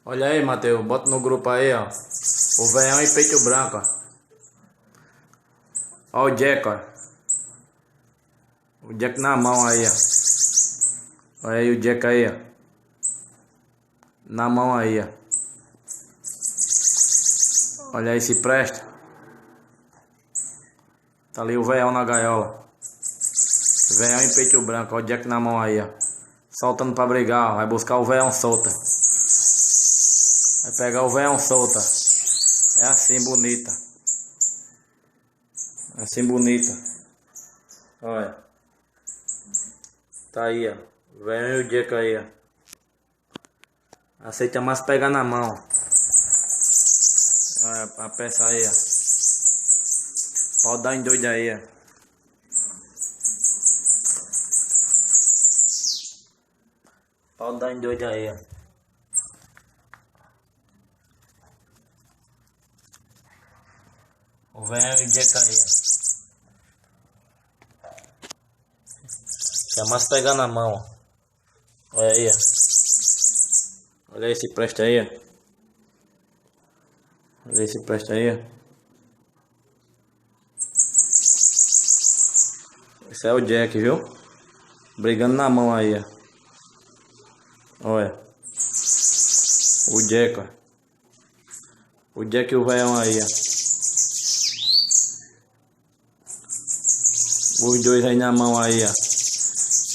Olha aí, Matheus, bota no grupo aí, ó. O veião em peito branco, ó. Ó o Jack, ó. O Jack na mão aí, ó. Olha aí o Jack aí, ó. Na mão aí, ó. Olha aí se presta. Tá ali o veião na gaiola. Veião em peito branco, ó o Jack na mão aí, ó. Soltando pra brigar, ó. Vai buscar o veião solta. Vai pegar o veião solta. É assim, bonita. Assim, bonita. Olha. Tá aí, ó. O veião e o Jack aí, ó. Aceita mais pegar na mão. Olha a peça aí, ó. Pode dar em doido aí, ó. Pode dar em doido aí, ó. O veião e o Jack aí, ó. Quer mais pegar na mão, ó. Olha aí, ó. Olha aí se presta aí, ó. Olha aí se presta aí, ó. Esse é o Jack, viu? Brigando na mão aí, ó. Olha. O Jack, ó. O Jack e o veião aí, ó. Os dois aí na mão aí, ó.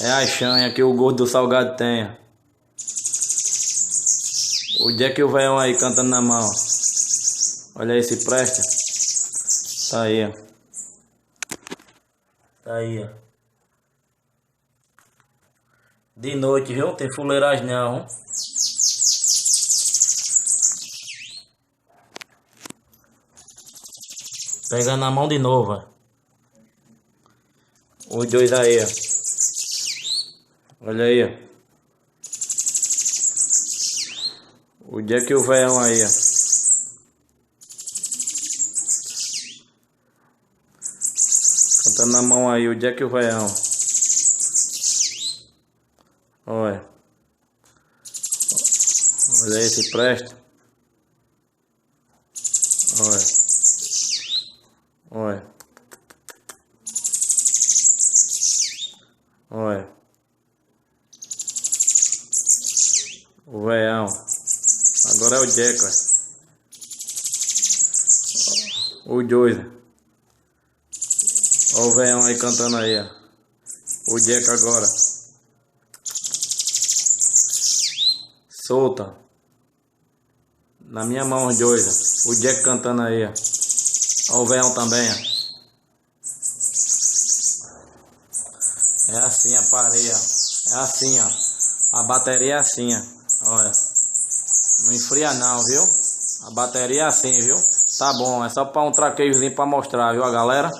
É a chanha que o gordo do salgado tem, ó. O Jack e o veião aí cantando na mão. Olha aí se presta. Tá aí, ó. Tá aí, ó. De noite, viu? Tem fuleiragem não. Pega na mão de novo, ó. Os dois aí, ó. Olha aí, ó. O Jack e o veião aí, ó. Cantando na mão aí, o Jack e o veião. Olha. Olha aí se presta. Olha. Olha. Olha. O veião. Agora é o Jack, ó. O dois. Olha o veião aí cantando aí, ó. O Jack agora. Solta. Na minha mão os dois, ó. O Jack cantando aí, ó. Olha o veião também, ó. É assim a pareia, ó. É assim, ó. A bateria é assim, ó. Olha. Não esfria não, viu? A bateria é assim, viu? Tá bom, é só para um traqueiozinho para mostrar, viu, a galera?